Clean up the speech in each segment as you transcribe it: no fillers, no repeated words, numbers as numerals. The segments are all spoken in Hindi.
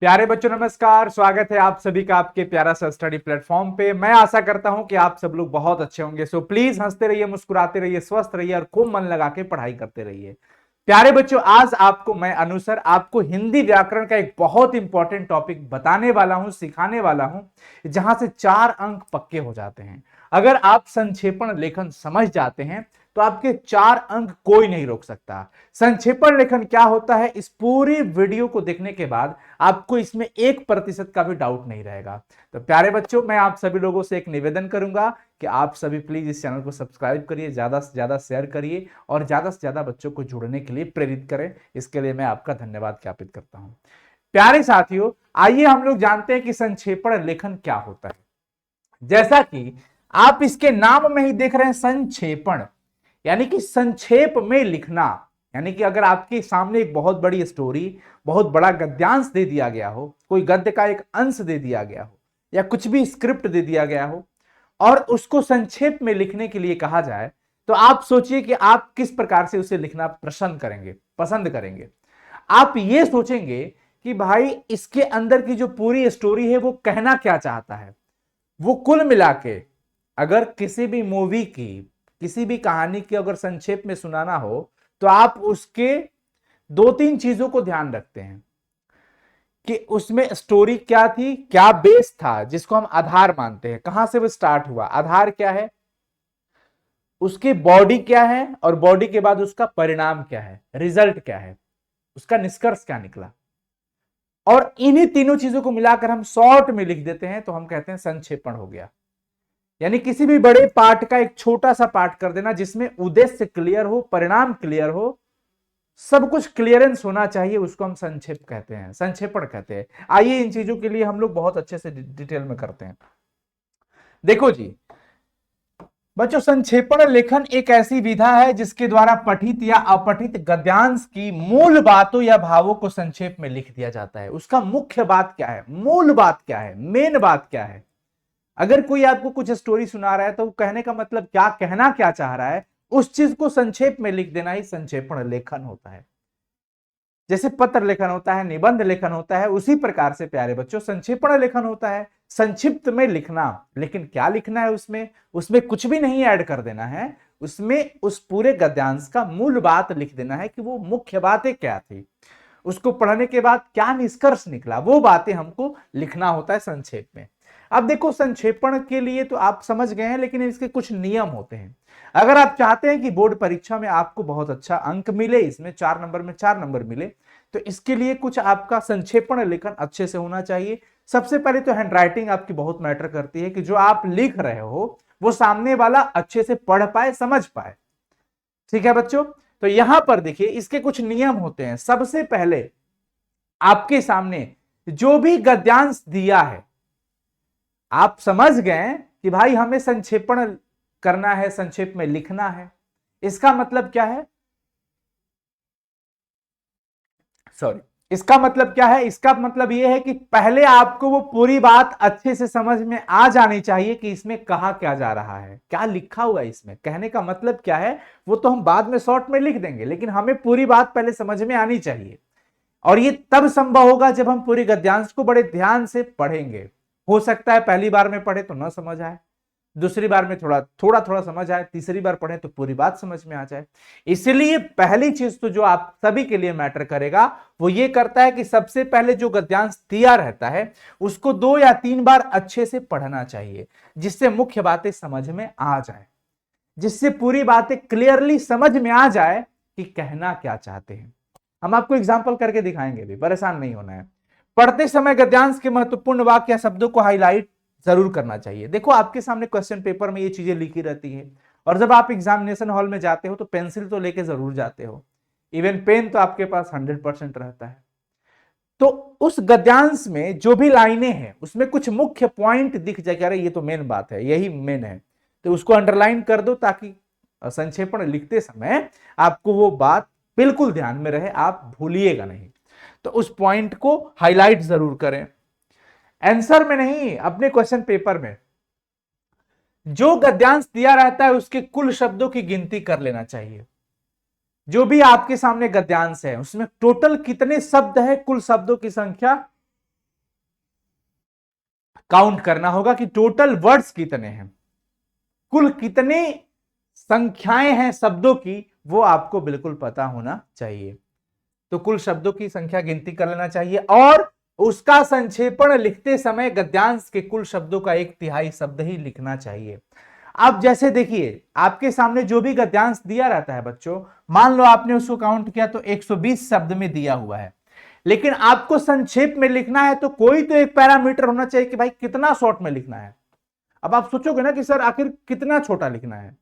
प्यारे बच्चों नमस्कार। स्वागत है आप सभी का आपके प्यारा सा स्टडी प्लेटफॉर्म पे। मैं आशा करता हूं कि आप सब लोग बहुत अच्छे होंगे। सो प्लीज हंसते रहिए, मुस्कुराते रहिए, स्वस्थ रहिए और खूब मन लगा के पढ़ाई करते रहिए। प्यारे बच्चों, आज आपको मैं अनुसर आपको हिंदी व्याकरण का एक बहुत इंपॉर्टेंट टॉपिक बताने वाला हूं, सिखाने वाला हूं, जहां से 4 अंक पक्के हो जाते हैं। अगर आप संक्षेपण लेखन समझ जाते हैं तो आपके 4 अंक कोई नहीं रोक सकता। संक्षेपण लेखन क्या होता है, इस पूरी वीडियो को देखने के बाद आपको इसमें 1% का भी डाउट नहीं रहेगा। तो प्यारे बच्चों, मैं आप सभी लोगों से एक निवेदन करूंगा कि आप सभी प्लीज इस चैनल को सब्सक्राइब करिए, ज्यादा से ज्यादा शेयर करिए और ज्यादा से ज्यादा बच्चों को जुड़ने के लिए प्रेरित करें। इसके लिए मैं आपका धन्यवाद ज्ञापित करता हूं। प्यारे साथियों, आइए हम लोग जानते हैं कि संक्षेपण लेखन क्या होता है। जैसा कि आप इसके नाम में ही देख रहे हैं, संक्षेपण यानी कि संक्षेप में लिखना। यानी कि अगर आपके सामने एक बहुत बड़ी स्टोरी, बहुत बड़ा गद्यांश दे दिया गया हो, कोई गद्य का एक अंश दे दिया गया हो या कुछ भी स्क्रिप्ट दे दिया गया हो और उसको संक्षेप में लिखने के लिए कहा जाए, तो आप सोचिए कि आप किस प्रकार से उसे लिखना पसंद करेंगे। आप ये सोचेंगे कि भाई इसके अंदर की जो पूरी स्टोरी है वो कहना क्या चाहता है। वो कुल मिला के अगर किसी भी मूवी की, किसी भी कहानी की अगर संक्षेप में सुनाना हो तो आप उसके 2-3 चीजों को ध्यान रखते हैं कि उसमें स्टोरी क्या थी, क्या बेस था जिसको हम आधार मानते हैं, कहां से वो स्टार्ट हुआ, आधार क्या है, उसकी बॉडी क्या है और बॉडी के बाद उसका परिणाम क्या है, रिजल्ट क्या है, उसका निष्कर्ष क्या निकला। और इन्हीं तीनों चीजों को मिलाकर हम शॉर्ट में लिख देते हैं तो हम कहते हैं संक्षेपण हो गया। यानी किसी भी बड़े पार्ट का एक छोटा सा पार्ट कर देना जिसमें उद्देश्य क्लियर हो, परिणाम क्लियर हो, सब कुछ क्लियरेंस होना चाहिए, उसको हम संक्षेप कहते हैं, संक्षेपण कहते हैं। आइए इन चीजों के लिए हम लोग बहुत अच्छे से डिटेल में करते हैं। देखो जी बच्चों, संक्षेपण लेखन एक ऐसी विधा है जिसके द्वारा पठित या अपठित गद्यांश की मूल बातों या भावों को संक्षेप में लिख दिया जाता है। उसका मुख्य बात क्या है, मूल बात क्या है, मेन बात क्या है। अगर कोई आपको कुछ स्टोरी सुना रहा है तो कहने का मतलब क्या, कहना क्या चाह रहा है, उस चीज को संक्षेप में लिख देना ही संक्षेपण लेखन होता है। जैसे पत्र लेखन होता है, निबंध लेखन होता है, उसी प्रकार से प्यारे बच्चों संक्षेपण लेखन होता है, संक्षिप्त में लिखना। लेकिन क्या लिखना है उसमें, उसमें कुछ भी नहीं ऐड कर देना है, उसमें उस पूरे गद्यांश का मूल बात लिख देना है कि वो मुख्य बातें क्या थी, उसको पढ़ने के बाद क्या निष्कर्ष निकला, वो बातें हमको लिखना होता है संक्षेप में। अब देखो, संक्षेपण के लिए तो आप समझ गए हैं, लेकिन इसके कुछ नियम होते हैं। अगर आप चाहते हैं कि बोर्ड परीक्षा में आपको बहुत अच्छा अंक मिले, इसमें 4 नंबर में 4 नंबर मिले, तो इसके लिए कुछ आपका संक्षेपण लेखन अच्छे से होना चाहिए। सबसे पहले तो हैंडराइटिंग आपकी बहुत मैटर करती है कि जो आप लिख रहे हो वो सामने वाला अच्छे से पढ़ पाए, समझ पाए। ठीक है बच्चों, तो यहां पर देखिए इसके कुछ नियम होते हैं। सबसे पहले आपके सामने जो भी गद्यांश दिया है, आप समझ गए कि भाई हमें संक्षेपण करना है, संक्षेप में लिखना है। इसका मतलब क्या है, सॉरी, इसका मतलब क्या है, इसका मतलब यह है कि पहले आपको वो पूरी बात अच्छे से समझ में आ जानी चाहिए कि इसमें कहा क्या जा रहा है, क्या लिखा हुआ है इसमें, कहने का मतलब क्या है। वो तो हम बाद में शॉर्ट में लिख देंगे, लेकिन हमें पूरी बात पहले समझ में आनी चाहिए। और ये तब संभव होगा जब हम पूरे गद्यांश को बड़े ध्यान से पढ़ेंगे। हो सकता है पहली बार में पढ़े तो ना समझ आए, दूसरी बार में थोड़ा थोड़ा थोड़ा समझ आए, तीसरी बार पढ़े तो पूरी बात समझ में आ जाए। इसलिए पहली चीज तो जो आप सभी के लिए मैटर करेगा वो ये करता है कि सबसे पहले जो गद्यांश दिया रहता है उसको 2 या 3 बार अच्छे से पढ़ना चाहिए, जिससे मुख्य बातें समझ में आ जाए, जिससे पूरी बातें क्लियरली समझ में आ जाए कि कहना क्या चाहते हैं। हम आपको एग्जाम्पल करके दिखाएंगे भी, परेशान नहीं होना है। पढ़ते समय गद्यांश के महत्वपूर्ण वाक्य या शब्दों को हाईलाइट जरूर करना चाहिए। देखो आपके सामने क्वेश्चन पेपर में ये चीजें लिखी रहती है, और जब आप एग्जामिनेशन हॉल में जाते हो तो पेंसिल तो लेके जरूर जाते हो, इवन पेन तो आपके पास 100% रहता है। तो उस गद्यांश में जो भी लाइनें हैं उसमें कुछ मुख्य पॉइंट दिख जाए, अरे ये तो मेन बात है, यही मेन है, तो उसको अंडरलाइन कर दो ताकि संक्षेपण लिखते समय आपको वो बात बिल्कुल ध्यान में रहे, आप भूलिएगा नहीं। तो उस पॉइंट को हाईलाइट जरूर करें, आंसर में नहीं, अपने क्वेश्चन पेपर में जो गद्यांश दिया रहता है उसके कुल शब्दों की गिनती कर लेना चाहिए। जो भी आपके सामने गद्यांश है उसमें टोटल कितने शब्द है, कुल शब्दों की संख्या काउंट करना होगा कि टोटल वर्ड्स कितने हैं, कुल कितने संख्याएं हैं शब्दों की, वो आपको बिल्कुल पता होना चाहिए। तो कुल शब्दों की संख्या गिनती कर लेना चाहिए और उसका संक्षेपण लिखते समय गद्यांश के कुल शब्दों का 1/3 शब्द ही लिखना चाहिए। अब जैसे देखिए आपके सामने जो भी गद्यांश दिया रहता है बच्चों, मान लो आपने उसको काउंट किया तो 120 शब्द में दिया हुआ है, लेकिन आपको संक्षेप में लिखना है तो कोई तो एक पैरामीटर होना चाहिए कि भाई कितना शॉर्ट में लिखना है। अब आप सोचोगे ना कि सर आखिर कितना छोटा लिखना है,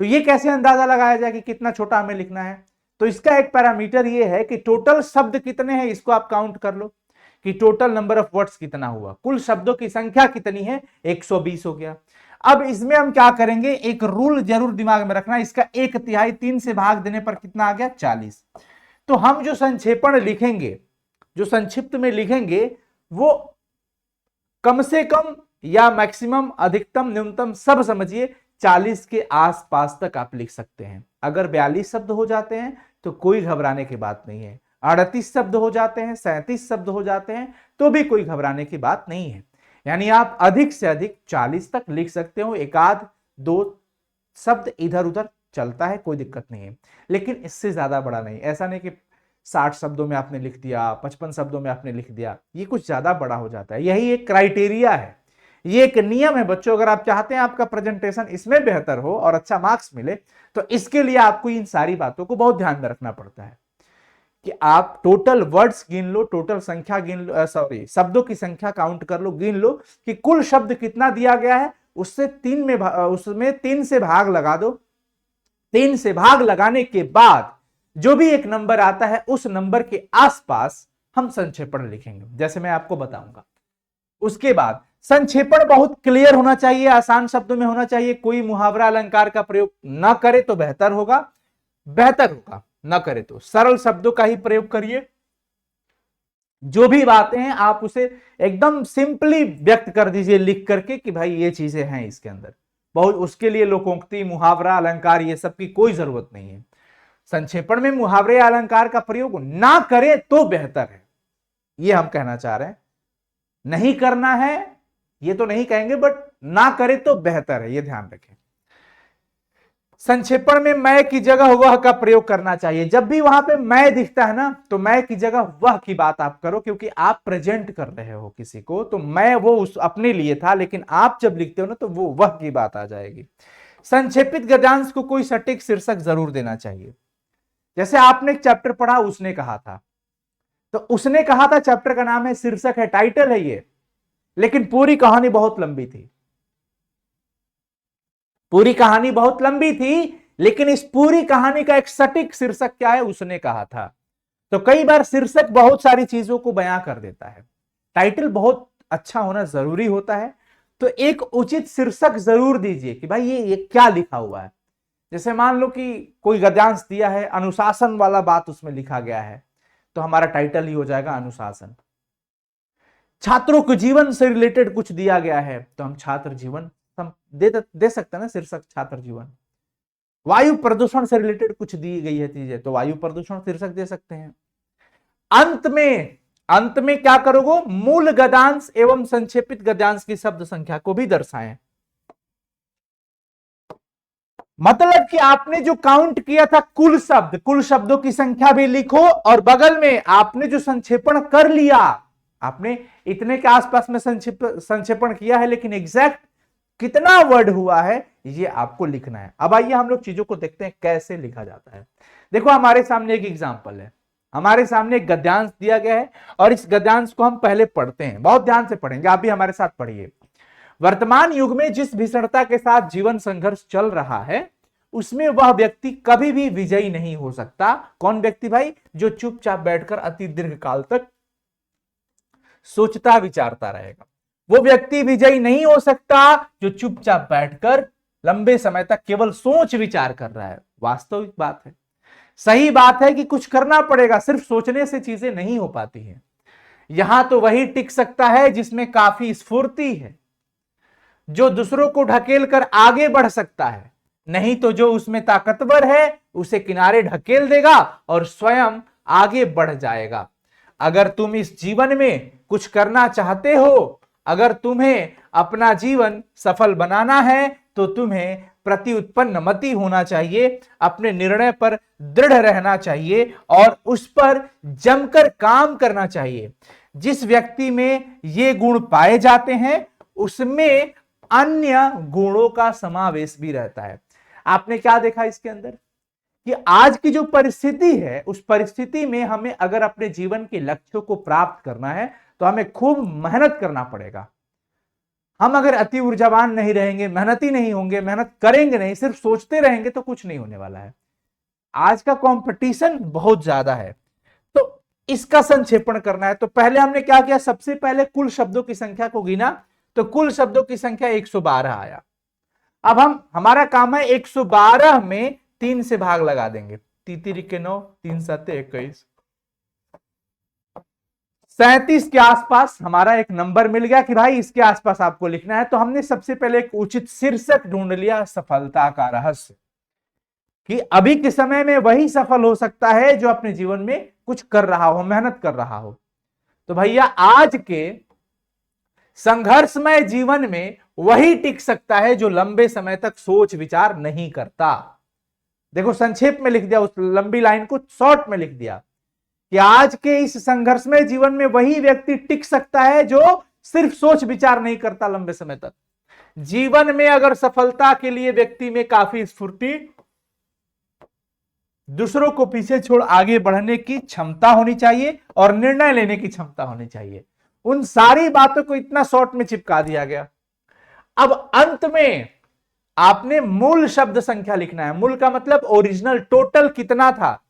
तो ये कैसे अंदाजा लगाया जाए कि कितना छोटा हमें लिखना है। तो इसका एक पैरामीटर ये है कि टोटल शब्द कितने हैं इसको आप काउंट कर लो कि टोटल नंबर ऑफ वर्ड्स कितना हुआ, कुल शब्दों की संख्या कितनी है, 120 हो गया। अब इसमें हम क्या करेंगे, एक रूल जरूर दिमाग में रखना, इसका 1/3 3 से भाग देने पर कितना आ गया, 40। तो हम जो संक्षेपण लिखेंगे, जो संक्षिप्त में लिखेंगे, वो कम से कम या मैक्सिमम, अधिकतम, न्यूनतम, सब समझिए 40 के आसपास तक आप लिख सकते हैं। अगर 42 शब्द हो जाते हैं तो कोई घबराने की बात नहीं है, 38 शब्द हो जाते हैं, 37 शब्द हो जाते हैं तो भी कोई घबराने की बात नहीं है। यानी आप अधिक से अधिक 40 तक लिख सकते हो, एक आध दो शब्द इधर उधर चलता है, कोई दिक्कत नहीं है, लेकिन इससे ज्यादा बड़ा नहीं। ऐसा नहीं कि 60 शब्दों में आपने लिख दिया, 55 शब्दों में आपने लिख दिया, ये कुछ ज्यादा बड़ा हो जाता है। यही एक क्राइटेरिया है, ये एक नियम है बच्चों। अगर आप चाहते हैं आपका प्रेजेंटेशन इसमें बेहतर हो और अच्छा मार्क्स मिले, तो इसके लिए आपको इन सारी बातों को बहुत ध्यान में रखना पड़ता है कि आप टोटल वर्ड्स गिन लो, टोटल संख्या गिन लो, सॉरी शब्दों की संख्या काउंट कर लो, गिन लो कि कुल शब्द कितना दिया गया है, उससे उसमें 3 से भाग लगा दो। 3 से भाग लगाने के बाद जो भी एक नंबर आता है उस नंबर के आसपास हम संक्षेपण लिखेंगे, जैसे मैं आपको बताऊंगा। उसके बाद संक्षेपण बहुत क्लियर होना चाहिए, आसान शब्दों में होना चाहिए, कोई मुहावरा अलंकार का प्रयोग ना करे तो बेहतर होगा, ना करे तो सरल शब्दों का ही प्रयोग करिए। जो भी बातें हैं आप उसे एकदम सिंपली व्यक्त कर दीजिए लिख करके कि भाई ये चीजें हैं इसके अंदर। बहुत उसके लिए लोकोक्ति, मुहावरा, अलंकार ये सब की कोई जरूरत नहीं है। संक्षेपण में मुहावरे अलंकार का प्रयोग ना करे तो बेहतर है, ये हम कहना चाह रहे हैं। नहीं करना है ये तो नहीं कहेंगे, बट ना करे तो बेहतर है, ये ध्यान रखें। संक्षेपण में मैं की जगह वह का प्रयोग करना चाहिए। जब भी वहां पे मैं दिखता है ना, तो मैं की जगह वह की बात आप करो, क्योंकि आप प्रेजेंट कर रहे हो किसी को, तो मैं वो उस अपने लिए था, लेकिन आप जब लिखते हो ना तो वो वह की बात आ जाएगी। संक्षेपित गद्यांश को कोई सटीक शीर्षक जरूर देना चाहिए। जैसे आपने एक चैप्टर पढ़ा, उसने कहा था, तो उसने कहा था चैप्टर का नाम है, शीर्षक है, टाइटल है ये, लेकिन पूरी कहानी बहुत लंबी थी। पूरी कहानी बहुत लंबी थी, लेकिन इस पूरी कहानी का एक सटीक शीर्षक क्या है, उसने कहा था। तो कई बार शीर्षक बहुत सारी चीजों को बयां कर देता है, टाइटल बहुत अच्छा होना जरूरी होता है। तो एक उचित शीर्षक जरूर दीजिए कि भाई ये क्या लिखा हुआ है। जैसे मान लो कि कोई गद्यांश दिया है, अनुशासन वाला बात उसमें लिखा गया है, तो हमारा टाइटल ही हो जाएगा अनुशासन। छात्रों के जीवन से रिलेटेड कुछ दिया गया है, तो हम छात्र जीवन दे सकते हैं ना शीर्षक, छात्र जीवन। वायु प्रदूषण से रिलेटेड कुछ दी गई है चीजें, तो वायु प्रदूषण शीर्षक दे सकते हैं। अंत में क्या करोगे, मूल गद्यांश एवं संक्षेपित गद्यांश की शब्द संख्या को भी दर्शाएं। मतलब कि आपने जो काउंट किया था कुल शब्दों की संख्या भी लिखो, और बगल में आपने जो संक्षेपण कर लिया, आपने इतने के आसपास में संक्षेपण किया है, लेकिन एग्जैक्ट कितना वर्ड हुआ है ये आपको लिखना है। अब आइए हम लोग चीजों को देखते हैं कैसे लिखा जाता है। देखो हमारे सामने एक एग्जांपल है, हमारे सामने एक गद्यांश दिया गया है, और इस गद्यांश को हम पहले पढ़ते हैं, बहुत ध्यान से पढ़ेंगे, आप भी हमारे साथ पढ़िए। वर्तमान युग में जिस भीषणता के साथ जीवन संघर्ष चल रहा है, उसमें वह व्यक्ति कभी भी विजयी नहीं हो सकता। कौन व्यक्ति भाई? जो चुपचाप बैठकर अति दीर्घ काल तक सोचता विचारता रहेगा। वो व्यक्ति विजयी नहीं हो सकता जो चुपचाप बैठकर लंबे समय तक केवल सोच विचार कर रहा है। वास्तविक बात है, सही बात है कि कुछ करना पड़ेगा, सिर्फ सोचने से चीजें नहीं हो पाती हैं। यहां तो वही टिक सकता है जिसमें काफी स्फूर्ति है, जो दूसरों को ढकेल कर आगे बढ़ सकता है, नहीं तो जो उसमें ताकतवर है उसे किनारे ढकेल देगा और स्वयं आगे बढ़ जाएगा। अगर तुम इस जीवन में कुछ करना चाहते हो, अगर तुम्हें अपना जीवन सफल बनाना है तो तुम्हें प्रति उत्पन्न मति होना चाहिए, अपने निर्णय पर दृढ़ रहना चाहिए और उस पर जमकर काम करना चाहिए। जिस व्यक्ति में ये गुण पाए जाते हैं उसमें अन्य गुणों का समावेश भी रहता है। आपने क्या देखा इसके अंदर कि आज की जो परिस्थिति है उस परिस्थिति में हमें अगर अपने जीवन के लक्ष्यों को प्राप्त करना है तो हमें खूब मेहनत करना पड़ेगा। हम अगर अति ऊर्जावान नहीं रहेंगे, मेहनती नहीं होंगे, मेहनत करेंगे नहीं, सिर्फ सोचते रहेंगे तो कुछ नहीं होने वाला है। आज का कंपटीशन बहुत ज्यादा है, तो इसका संक्षेपण करना है। तो पहले हमने क्या किया, सबसे पहले कुल शब्दों की संख्या को गिना, तो कुल शब्दों की संख्या 112 आया। अब हमारा काम है 112 में 3 से भाग लगा देंगे। 3 के 9, 3 7 21, 37 के आसपास हमारा एक नंबर मिल गया कि भाई इसके आसपास आपको लिखना है। तो हमने सबसे पहले एक उचित शीर्षक ढूंढ लिया, सफलता का रहस्य, कि अभी के समय में वही सफल हो सकता है जो अपने जीवन में कुछ कर रहा हो, मेहनत कर रहा हो। तो भैया आज के संघर्षमय जीवन में वही टिक सकता है जो लंबे समय तक सोच विचार नहीं करता। देखो संक्षेप में लिख दिया, उस लंबी लाइन को शॉर्ट में लिख दिया कि आज के इस संघर्षमय जीवन में वही व्यक्ति टिक सकता है जो सिर्फ सोच विचार नहीं करता लंबे समय तक। जीवन में अगर सफलता के लिए व्यक्ति में काफी स्फूर्ति, दूसरों को पीछे छोड़ आगे बढ़ने की क्षमता होनी चाहिए और निर्णय लेने की क्षमता होनी चाहिए। उन सारी बातों को इतना शॉर्ट में चिपका दिया गया। अब अंत में आपने मूल शब्द संख्या लिखना है। मूल का मतलब ओरिजिनल, टोटल कितना था,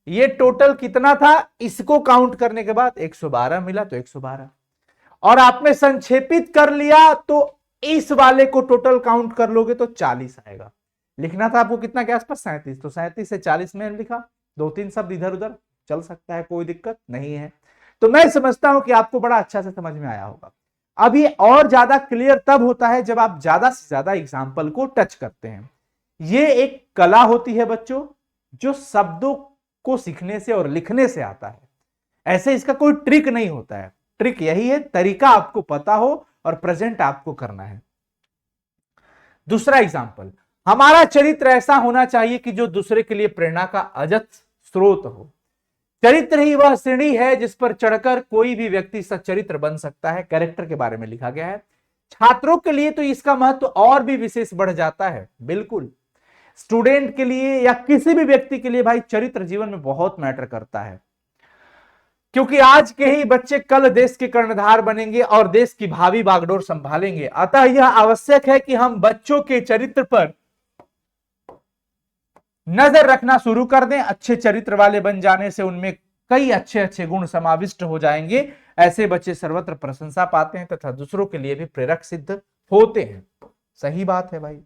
ये टोटल कितना था, इसको काउंट करने के बाद 112 मिला तो 112, और आपने संक्षेपित कर लिया तो इस वाले को टोटल काउंट कर लोगे तो 40 आएगा। लिखना था आपको कितना के आसपास, 37, तो 37 से 40 में लिखा। 2-3 शब्द इधर उधर चल सकता है, कोई दिक्कत नहीं है। तो मैं समझता हूं कि आपको बड़ा अच्छा से समझ में आया होगा। अब ये और ज्यादा क्लियर तब होता है जब आप ज्यादा से ज्यादा एग्जाम्पल को टच करते हैं। ये एक कला होती है बच्चों, जो शब्दों को सीखने से और लिखने से आता है। ऐसे इसका कोई ट्रिक नहीं होता है। ट्रिक यही है, तरीका आपको पता हो और प्रेजेंट आपको करना है। दूसरा एग्जाम्पल, हमारा चरित्र ऐसा होना चाहिए कि जो दूसरे के लिए प्रेरणा का अजत स्रोत हो। चरित्र ही वह सीढ़ी है जिस पर चढ़कर कोई भी व्यक्ति सच्चरित्र बन सकता है। कैरेक्टर के बारे में लिखा गया है। छात्रों के लिए तो इसका महत्व और भी विशेष बढ़ जाता है। बिल्कुल, स्टूडेंट के लिए या किसी भी व्यक्ति के लिए भाई चरित्र जीवन में बहुत मैटर करता है, क्योंकि आज के ही बच्चे कल देश के कर्णधार बनेंगे और देश की भावी बागडोर संभालेंगे। अतः यह आवश्यक है कि हम बच्चों के चरित्र पर नजर रखना शुरू कर दें। अच्छे चरित्र वाले बन जाने से उनमें कई अच्छे अच्छे गुण समाविष्ट हो जाएंगे। ऐसे बच्चे सर्वत्र प्रशंसा पाते हैं तथा दूसरों के लिए भी प्रेरक सिद्ध होते हैं। सही बात है भाई।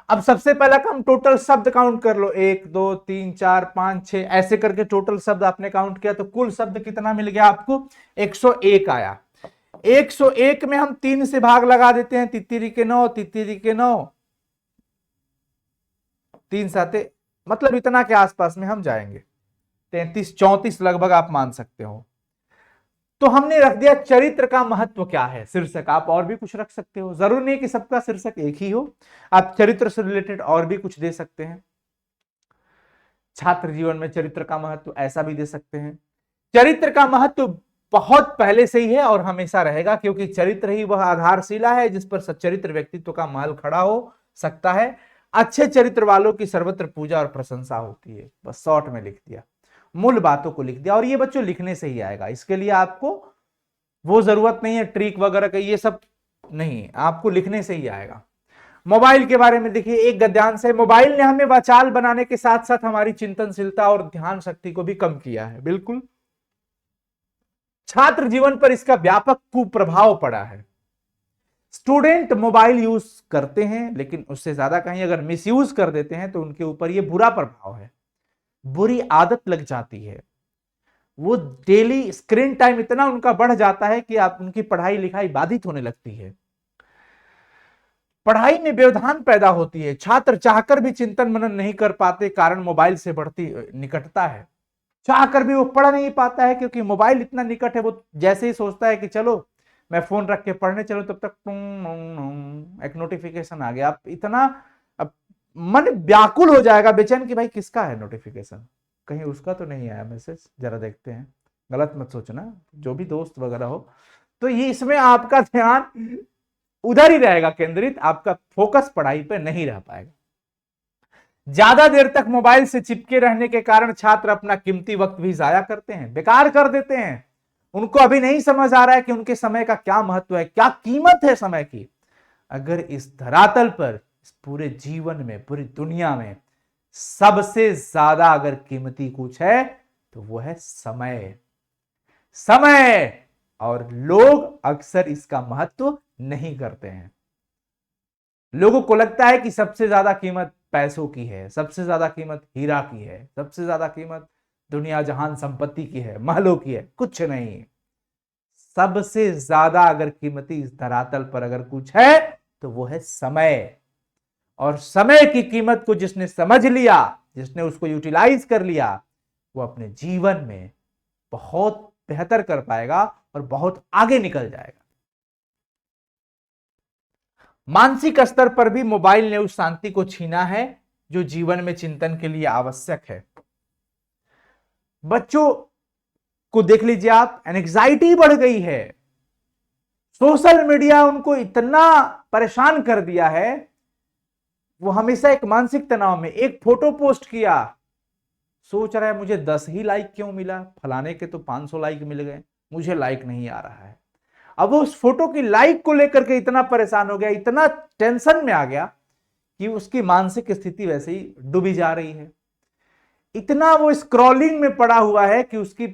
अब सबसे पहला काम, टोटल शब्द काउंट कर लो। 1 2 3 4 5 6 ऐसे करके टोटल शब्द आपने काउंट किया तो कुल शब्द कितना मिल गया आपको, 101 आया। 101 में हम 3 से भाग लगा देते हैं। 3 के 9, 3 के 9, 3 7, मतलब इतना के आसपास में हम जाएंगे। 33 34 लगभग आप मान सकते हो। तो हमने रख दिया चरित्र का महत्व क्या है, शीर्षक। आप और भी कुछ रख सकते हो, जरूर नहीं कि सबका शीर्षक एक ही हो। आप चरित्र से रिलेटेड और भी कुछ दे सकते हैं। छात्र जीवन में चरित्र का महत्व, ऐसा भी दे सकते हैं। चरित्र का महत्व बहुत पहले से ही है और हमेशा रहेगा, क्योंकि चरित्र ही वह आधारशिला है जिस पर सच्चरित्र व्यक्तित्व का महल खड़ा हो सकता है। अच्छे चरित्र वालों की सर्वत्र पूजा और प्रशंसा होती है। बस शॉर्ट में लिख दिया, मूल बातों को लिख दिया। और ये बच्चों लिखने से ही आएगा, इसके लिए आपको वो जरूरत नहीं है ट्रिक वगैरह का, ये सब नहीं, आपको लिखने से ही आएगा। मोबाइल के बारे में देखिए, एक गद्यांश है, मोबाइल ने हमें वाचाल बनाने के साथ साथ हमारी चिंतनशीलता और ध्यान शक्ति को भी कम किया है। बिल्कुल, छात्र जीवन पर इसका व्यापक कुप्रभाव पड़ा है। स्टूडेंट मोबाइल यूज करते हैं, लेकिन उससे ज्यादा कहीं अगर मिसयूज कर देते हैं तो उनके ऊपर ये बुरा प्रभाव है, बुरी आदत लग जाती है। वो डेली स्क्रीन टाइम इतना उनका बढ़ जाता है कि आप उनकी पढ़ाई लिखाई बाधित होने लगती है। पढ़ाई में व्यवधान पैदा होती है। छात्र चाहकर भी चिंतन मनन नहीं कर पाते, कारण मोबाइल से बढ़ती निकटता है। चाहकर भी वो पढ़ नहीं पाता है क्योंकि मोबाइल इतना निकट है। वो जैसे ही सोचता है कि चलो मैं फोन रख के पढ़ने चलूं तब तक एक नोटिफिकेशन आ गया। आप इतना अब मन व्याकुल हो जाएगा, बेचैन कि भाई किसका है नोटिफिकेशन, कहीं उसका तो नहीं आया मैसेज, जरा देखते हैं। गलत मत सोचना, जो भी दोस्त वगैरह हो। तो ये इसमें आपका ध्यान उधर ही रहेगा केंद्रित, आपका फोकस पढ़ाई पे नहीं रह पाएगा। ज्यादा देर तक मोबाइल से चिपके रहने के कारण छात्र अपना कीमती वक्त भी जाया करते हैं, बेकार कर देते हैं। उनको अभी नहीं समझ आ रहा है कि उनके समय का क्या महत्व है, क्या कीमत है समय की। अगर इस धरातल पर, इस पूरे जीवन में, पूरी दुनिया में सबसे ज्यादा अगर कीमती कुछ है तो वो है समय। समय, और लोग अक्सर इसका महत्व नहीं करते हैं। लोगों को लगता है कि सबसे ज्यादा कीमत पैसों की है, सबसे ज्यादा कीमत हीरा की है, सबसे ज्यादा कीमत दुनिया जहान संपत्ति की है, महलों की है। कुछ नहीं। सबसे ज्यादा अगर कीमती इस धरातल पर अगर कुछ है तो वो है समय। और समय की कीमत को जिसने समझ लिया, जिसने उसको यूटिलाइज कर लिया, वो अपने जीवन में बहुत बेहतर कर पाएगा और बहुत आगे निकल जाएगा। मानसिक स्तर पर भी मोबाइल ने उस शांति को छीना है जो जीवन में चिंतन के लिए आवश्यक है। बच्चों को देख लीजिए आप, एंग्जाइटी बढ़ गई है। सोशल मीडिया उनको इतना परेशान कर दिया है, वो हमेशा एक मानसिक तनाव में। एक फोटो पोस्ट किया, सोच रहा है मुझे 10 ही लाइक क्यों मिला, फलाने के तो 500 लाइक मिल गए, मुझे लाइक नहीं आ रहा है। अब वो उस फोटो की लाइक को लेकर के इतना परेशान हो गया, इतना टेंशन में आ गया कि उसकी मानसिक स्थिति वैसे ही डूबी जा रही है। इतना वो स्क्रॉलिंग में पड़ा हुआ है कि उसकी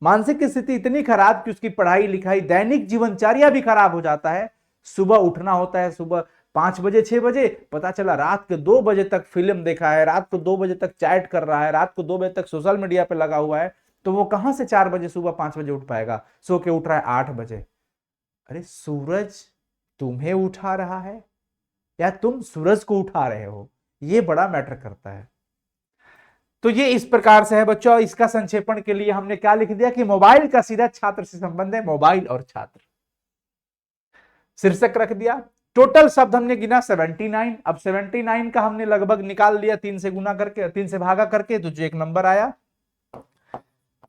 मानसिक स्थिति इतनी खराब कि उसकी पढ़ाई लिखाई, दैनिक जीवनचर्या भी खराब हो जाता है। सुबह उठना होता है, सुबह 5 बजे 6 बजे, पता चला रात के 2 बजे तक फिल्म देखा है, रात को 2 बजे तक चैट कर रहा है, रात को 2 बजे तक सोशल मीडिया पे लगा हुआ है। तो वो कहां से 4 बजे सुबह 5 बजे उठ पाएगा? सो के उठ रहा है 8 बजे। अरे सूरज तुम्हें उठा रहा है या तुम सूरज को उठा रहे हो? ये बड़ा मैटर करता है। तो ये इस प्रकार से है बच्चों। इसका संक्षेपण के लिए हमने क्या लिख दिया कि मोबाइल का सीधा छात्र से संबंध है, मोबाइल और छात्र। शीर्षक रख दिया। टोटल शब्द हमने गिना 79। अब 79 का हमने लगभग निकाल लिया 3 से गुना करके, 3 से भागा करके, तो जो एक नंबर आया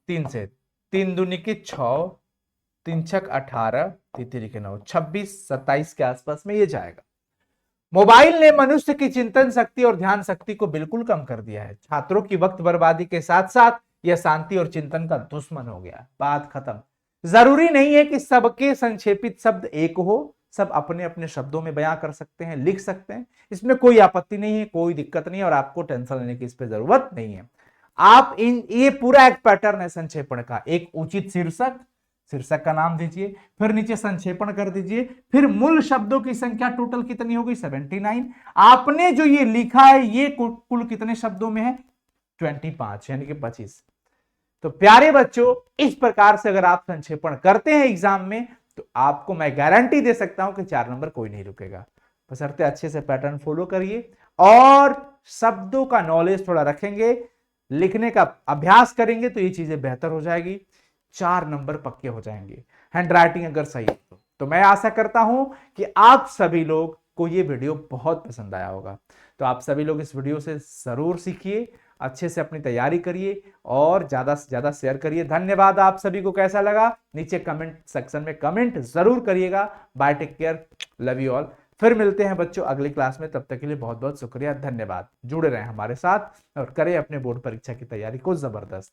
3 से, 3 दूनी की 6, 3 छक 18, 3 के 9, 26 27 के आसपास में ये जाएगा। मोबाइल ने मनुष्य की चिंतन शक्ति और ध्यान शक्ति को बिल्कुल कम कर दिया है। छात्रों की वक्त बर्बादी के साथ साथ यह शांति और चिंतन का दुश्मन हो गया। बात खत्म। जरूरी नहीं है कि सबके संक्षेपित शब्द एक हो, सब अपने अपने शब्दों में बयां कर सकते हैं, लिख सकते हैं। इसमें कोई आपत्ति नहीं है, कोई दिक्कत नहीं है, और आपको टेंशन लेने की इस पर जरूरत नहीं है। आप ये पूरा एक पैटर्न है संक्षेपण का। एक उचित शीर्षक, शीर्षक का नाम दीजिए, फिर नीचे संक्षेपण कर दीजिए, फिर मूल शब्दों की संख्या टोटल कितनी होगी? 79। आपने जो ये लिखा है ये कुल कितने शब्दों में है? 25, यानी कि 25। तो प्यारे बच्चों, इस प्रकार से अगर आप संक्षेपण करते हैं एग्जाम में तो आपको मैं गारंटी दे सकता हूं कि 4 नंबर कोई नहीं रुकेगा। बशर्ते अच्छे से पैटर्न फॉलो करिए और शब्दों का नॉलेज थोड़ा रखेंगे, लिखने का अभ्यास करेंगे तो ये चीजें बेहतर हो जाएगी। 4 नंबर पक्के हो जाएंगे। हैंड राइटिंग अगर सही है तो मैं आशा करता हूं कि आप सभी लोग को ये वीडियो बहुत पसंद आया होगा। तो आप सभी लोग इस वीडियो से जरूर सीखिए, अच्छे से अपनी तैयारी करिए और ज्यादा से ज्यादा शेयर करिए। धन्यवाद। आप सभी को कैसा लगा नीचे कमेंट सेक्शन में कमेंट जरूर करिएगा। Bye, take care, love you all. फिर मिलते हैं बच्चों अगली क्लास में, तब तक के लिए बहुत बहुत शुक्रिया, धन्यवाद। जुड़े रहें हमारे साथ और करें अपने बोर्ड परीक्षा की तैयारी को जबरदस्त।